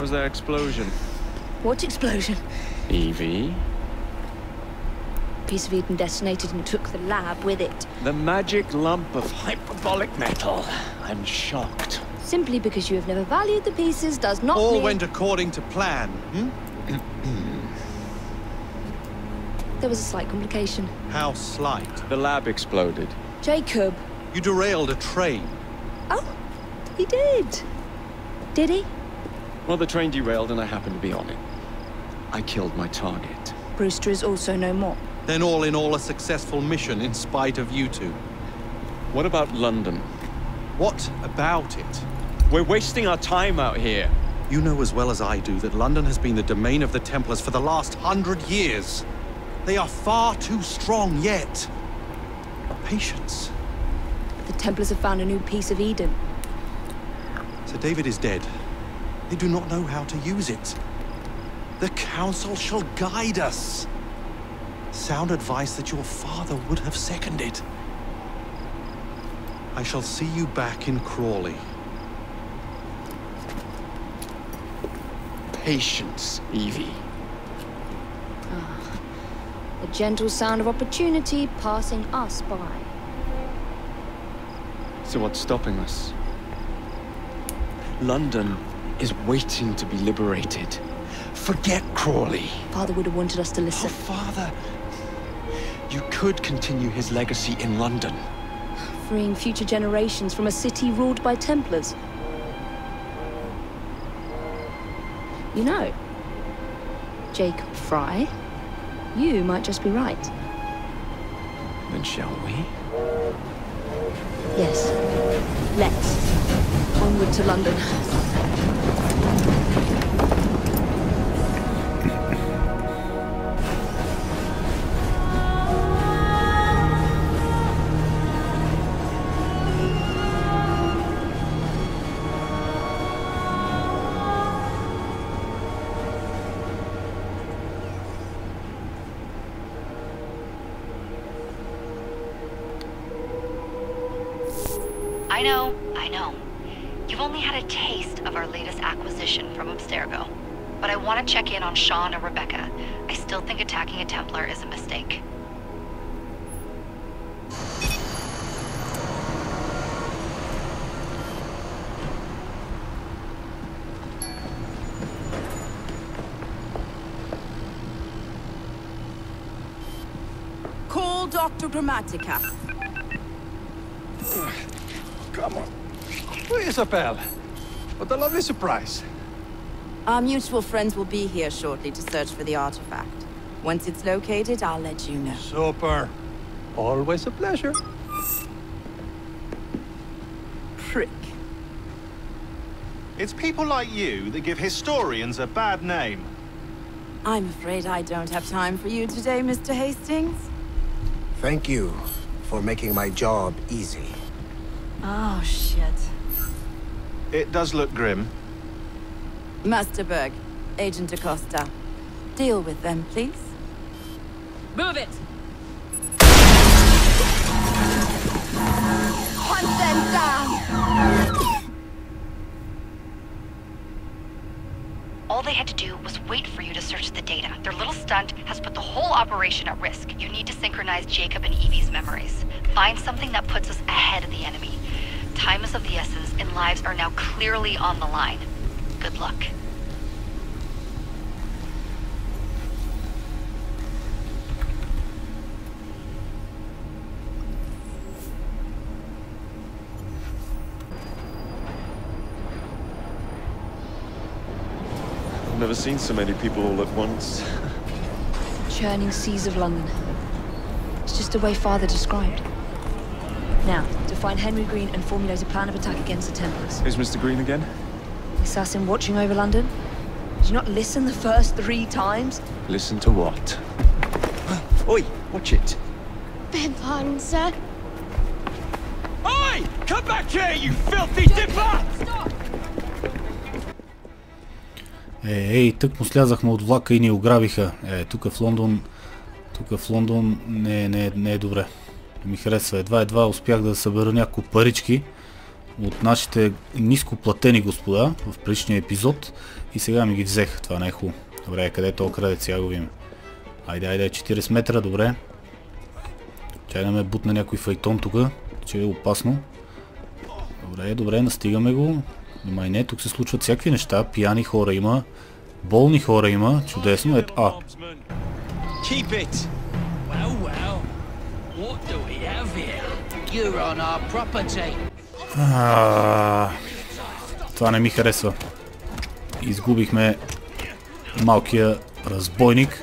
was that explosion? What explosion? Evie? Piece of Eden detonated and took the lab with it. The magic lump of hyperbolic metal. I'm shocked. Simply because you have never valued the pieces does not mean... All went according to plan, There was a slight complication. How slight? The lab exploded. Jacob. You derailed a train. Oh, he did. Did he? Well, the train derailed and I happened to be on it. I killed my target. Brewster is also no more. Then all in all a successful mission in spite of you two. What about London? What about it? We're wasting our time out here. You know as well as I do that London has been the domain of the Templars for the last 100 years. They are far too strong yet. Patience. The Templars have found a new piece of Eden. Sir David is dead. They do not know how to use it. The Council shall guide us. Sound advice that your father would have seconded. I shall see you back in Crawley. Patience, Evie. The gentle sound of opportunity passing us by. So what's stopping us? London is waiting to be liberated. Forget Crawley. Father would have wanted us to listen. Oh, Father. You could continue his legacy in London. Freeing future generations from a city ruled by Templars. You know, Jacob Fry, you might just be right. Then shall we? Yes. Let's. Onward to London. I know. You've only had a taste of our latest acquisition from Abstergo. But I want to check in on Sean and Rebecca. I still think attacking a Templar is a mistake. Call Dr. Grammatica. Come on. Where is Isabel? What a lovely surprise. Our mutual friends will be here shortly to search for the artifact. Once it's located, I'll let you know. Super. Always a pleasure. Prick. It's people like you that give historians a bad name. I'm afraid I don't have time for you today, Mr. Hastings. Thank you for making my job easy. Oh, shit. It does look grim. Master Berg, Agent Acosta. Deal with them, please. Move it! Hunt them down! All they had to do was wait for you to search the data. Their little stunt has put the whole operation at risk. You need to synchronize Jacob and Evie's memories. Find something that puts us ahead of the enemy. Time is of the essence, and lives are now clearly on the line. Good luck. I've never seen so many people all at once. Churning seas of London. It's just the way Father described. Now, to find Henry Green and formulate a plan of attack against the Templars. Who's Mr. Green again? The assassin watching over London? Did you not listen the first 3 times? Listen to what? Oi, watch it. Beg pardon, sir. Oi! Come back here, you filthy dipper! Ей, тък му слязахме от влака и ни ограбиха. Тук в Лондон не е добре. Не ми харесва. Едва успях да събера няколко парички, от нашите нископлатени господа в предишния епизод и сега ми ги взех. Това не е хубаво. Добре, къде е този крадец? Сега го видим. Айде, 40 метра, добре. Чай да ме бутне някой файтон тук, че е опасно. Добре, настигаме го. Май не, тук се случват всякакви неща. Пияни хора има, болни хора има. Чудесно. Това не ми харесва. Изгубихме малкия разбойник,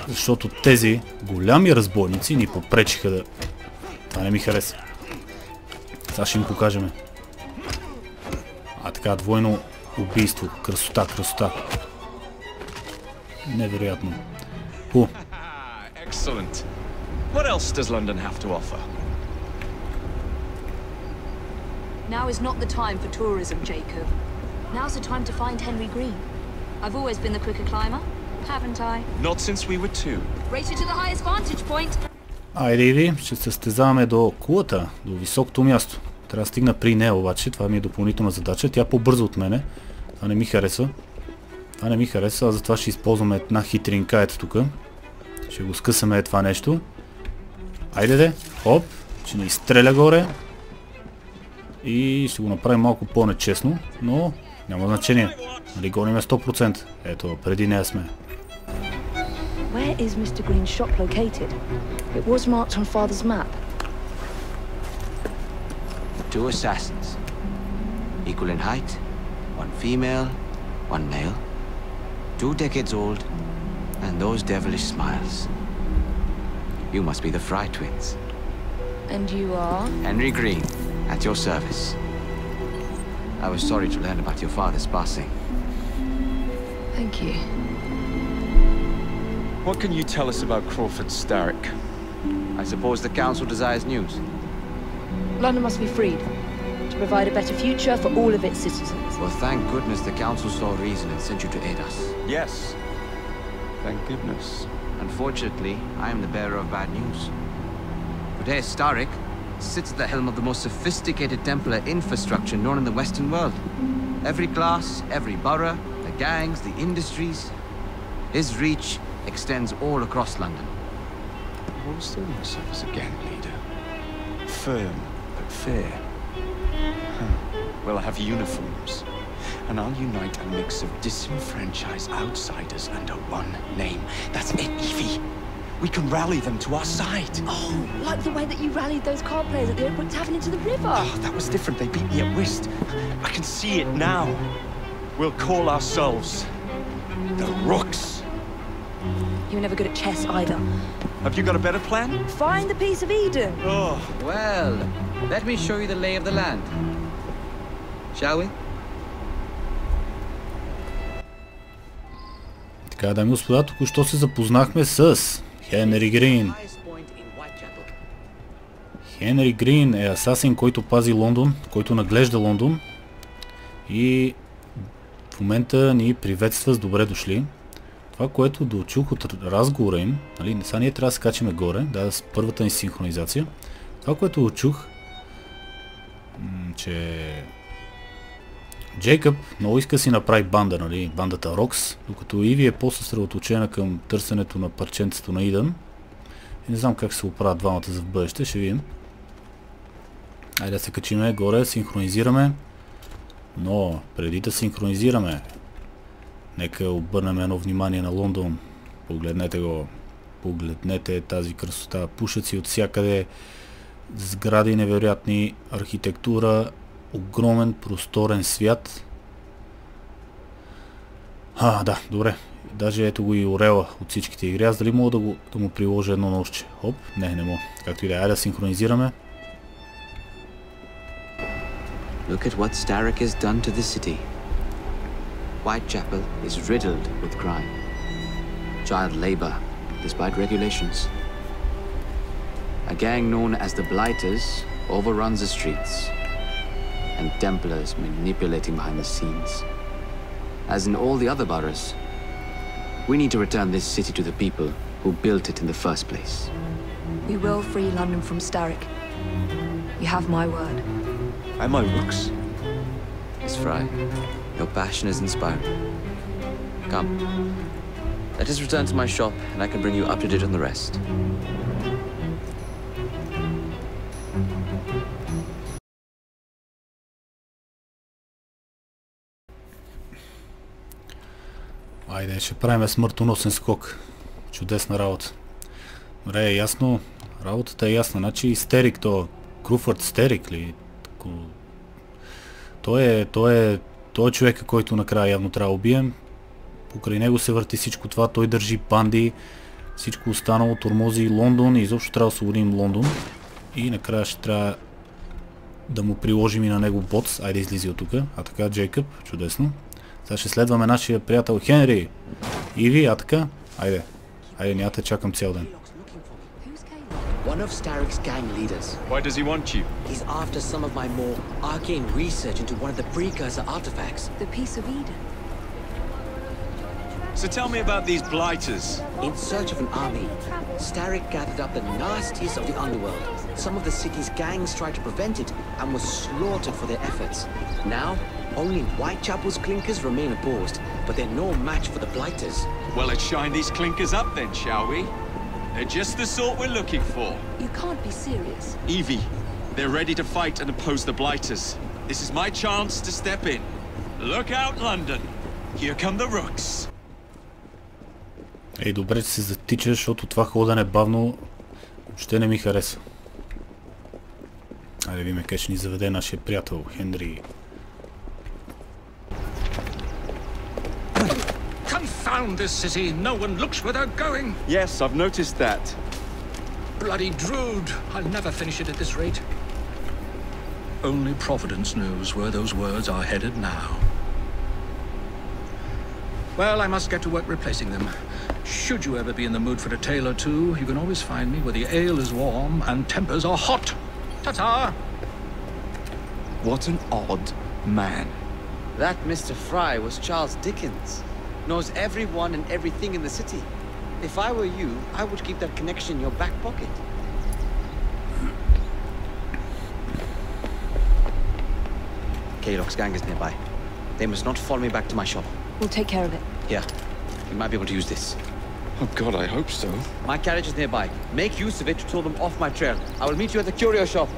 защото тези голями разбойници ни попречиха да... Това не ми харесва. Сега ще им покажем. Така, двойно убийство. Красота. Невероятно. Excellent. What else does London have to offer? Now is not the time for tourism, Jacob. Now's the time to find Henry Green. I've always been the quicker climber, haven't I? Not since we were two. Race you to the highest vantage point. Айде, Иви, ще се състезаваме до кулата, до високото място. Трябва да стигна при нея обаче, това ми е допълнителна задача. Тя по-бързо от мене. Това не ми харесва. А затова ще използваме една хитринка ето тук. Ще го скъсаме това нещо. Айде, хоп, ще ни изстреля горе. И ще го направим малко по-нечестно, но няма значение. Нали гоним 100%. Ето, преди нея сме. Where is Mr. Green's shop located? It was marked on Father's map. Two assassins, equal in height, one female, one male, 2 decades old, and those devilish smiles. You must be the Fry twins. And you are? Henry Green, at your service. I was sorry to learn about your father's passing. Thank you. What can you tell us about Crawford Starrick? I suppose the council desires news. London must be freed to provide a better future for all of its citizens. Well, thank goodness the council saw reason and sent you to aid us. Yes. Thank goodness. Unfortunately, I am the bearer of bad news. Today, Starrick sits at the helm of the most sophisticated Templar infrastructure known in the Western world. Every class, every borough, the gangs, the industries. His reach extends all across London. What's the yourselves again, leader? Firm, but fair. We'll have uniforms, and I'll unite a mix of disenfranchised outsiders under one name. That's it, Evie. We can rally them to our side. Oh, like the way that you rallied those card players at the Oakwood Tavern into the river. Oh, that was different. They beat me at whist. I can see it now. We'll call ourselves the Rooks. You were never good at chess either. Have you got a better plan? Find the piece of Eden. Oh. Well, let me show you the lay of the land. Shall we? Така, дами и господа, току-що се запознахме с Хенри Грин. Хенри Грин е асасин, който пази Лондон, който наглежда Лондон и в момента ни приветства с добре дошли. Това, което дочух от разговора им, нали, сега ние трябва да скачаме горе, с първата ни синхронизация. Това, което дочух, че Джейкъб много иска си направи банда, нали, бандата Рокс, докато Иви е по-съсредоточена към търсенето на парченцето на Идън. И не знам как се оправят двамата за в бъдеще, ще видим. Айде да се качиме горе, синхронизираме. Но преди да синхронизираме, нека обърнем едно внимание на Лондон. Погледнете го. Погледнете тази красота. Пушеци от всякъде. Сгради невероятни. Архитектура. Огромен, просторен свят. Да, добре. Даже ето го и орела от всичките игри. Аз дали мога да му приложа едно нощче? Хоп, не мога. Както и да е. Айде да синхронизираме. Look at what Starrick has done to the city. Whitechapel is riddled with crime. Child labor, despite regulations. A gang known as the Blighters overruns the streets, and Templars manipulating behind the scenes. As in all the other boroughs, we need to return this city to the people who built it in the first place. We will free London from Starrick. You have my word. And my rooks? Miss Fry, your passion is inspiring. Come. Let us return to my shop, and I can bring you up to date on the rest. Айде, ще правим смъртоносен скок. Чудесна работа. Добре, ясно. Работата е ясна. Значи истерик, то Круфърд Стерик ли? Той е човека, който накрая явно трябва да убием. Покрай него се върти всичко това. Той държи банди. Всичко останало, тормози Лондон и изобщо трябва да освободим Лондон. И накрая ще трябва да му приложим и на него ботс. Айде, излизи от тук. А така, Джейкъб, чудесно. Сега ще следваме нашия приятел Хенри. Иви, а така? Айде. Айде, няма те чакам цял ден. One of Starrick's gang leaders. Why does he want you? He's after some of my more arcane research into one of the precursor artifacts. The Piece of Eden. So tell me about these blighters. In search of an army, Starrick gathered up the nastiest of the underworld. Some of the city's gangs tried to prevent it and were slaughtered for their efforts. Now, only Whitechapel's clinkers remain opposed, but they're no match for the blighters. Well, let's shine these clinkers up then, shall we? They're just the sort we're looking for. You can't be serious. Evie, they're ready to fight and oppose the blighters. This is my chance to step in. Look out, London. Here come the rooks. Ей, добре, че се затича, защото това ходене бавно въобще не ми харесва. Айде видим къде ще ни заведе нашия приятел, Хенри. Confound this city! No one looks where they're going! Yes, I've noticed that. Bloody Drood! I'll never finish it at this rate. Only Providence knows where those words are headed now. Well, I must get to work replacing them. Should you ever be in the mood for a tale or two, you can always find me where the ale is warm and tempers are hot. Ta-ta! What an odd man. That Mr. Fry was Charles Dickens. Knows everyone and everything in the city. If I were you, I would keep that connection in your back pocket. Kaylock's gang is nearby. They must not follow me back to my shop. We'll take care of it. Here, you might be able to use this. Oh God, I hope so. My carriage is nearby. Make use of it to throw them off my trail. I will meet you at the curio shop.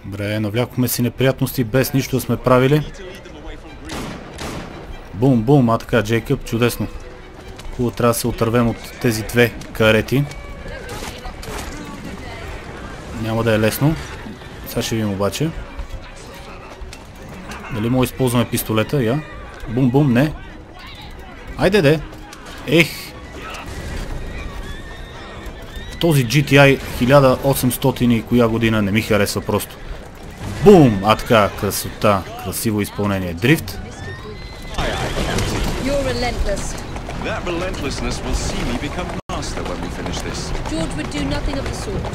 Добре, навлякохме си неприятности без нищо да сме правили. Бум, бум, а така, Джейкъб, чудесно. Хубаво, трябва да се отървем от тези две карети. Няма да е лесно. Сега ще видим обаче. Дали мога да използваме пистолета? Я. Бум, бум, не. Айде, де. Ех. В този GTI 1800 и коя година не ми харесва просто. Бум! А така, красота. Красиво изпълнение. Дрифт. You're relentless. That relentlessness will see me become master when we finish this. George would do nothing of the sort.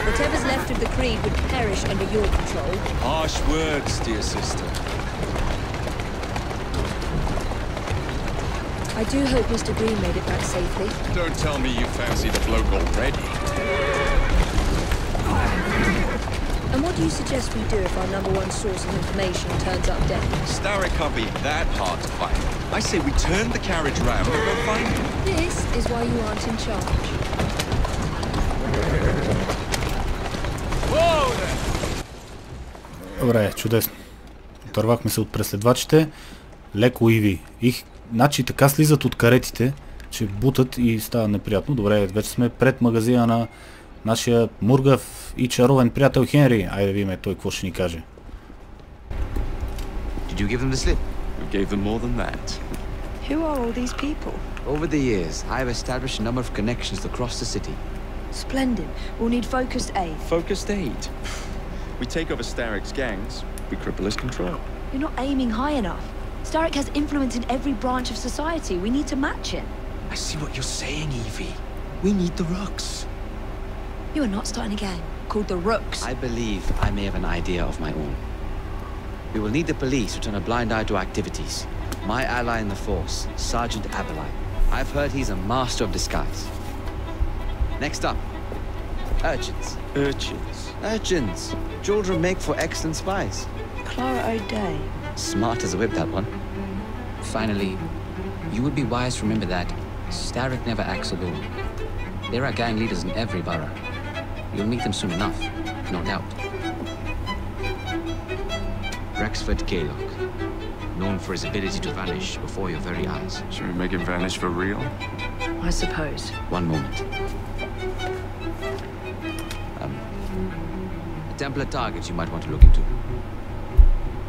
Whatever's left of the Creed would perish under your control. Harsh words, dear sister. I do hope Mr. Green made it back safely. Don't tell me you fancy the bloke already. And what do you suggest we do if our #1 source of information turns up dead? Starrick can't be that hard to find. I say we turn the carriage round and go find him. This is why you aren't in charge. Whoa there! Добре, чудесно. Отървахме се от преследвачите. Леко Иви. Значи така слизат от каретите, че бутат и става неприятно. Добре, вече сме пред магазина на нашия мургав и чаровен приятел Хенри. Айде видим той какво ще ни каже. Did you give them the slip? We gave them more than that. Who are all these people? Over the years, I have established a number of connections across the city. Splendid. We'll need focused aid. Focused aid. We take over Starrick's gangs, we cripple his control. You're not aiming high enough. Starrick has influence in every branch of society. We need to match him. I see what you're saying, Evie. We need the rooks. You are not starting a gang called the Rooks. I believe I may have an idea of my own. We will need the police to turn a blind eye to activities. My ally in the force, Sergeant Aberline. I've heard he's a master of disguise. Next up, Urchins. Urchins. Urchins. Children make for excellent spies. Clara O'Day. Smart as a whip, that one. Finally, you would be wise to remember that Starrick never acts alone. There are gang leaders in every borough. You'll meet them soon enough, no doubt. Rexford Kaylock, known for his ability to vanish before your very eyes. Should we make him vanish for real? I suppose. One moment. A Templar target you might want to look into.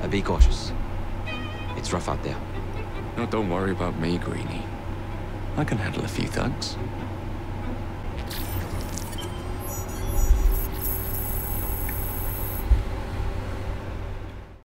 Be cautious. It's rough out there. No, don't worry about me, Greenie. I can handle a few thugs.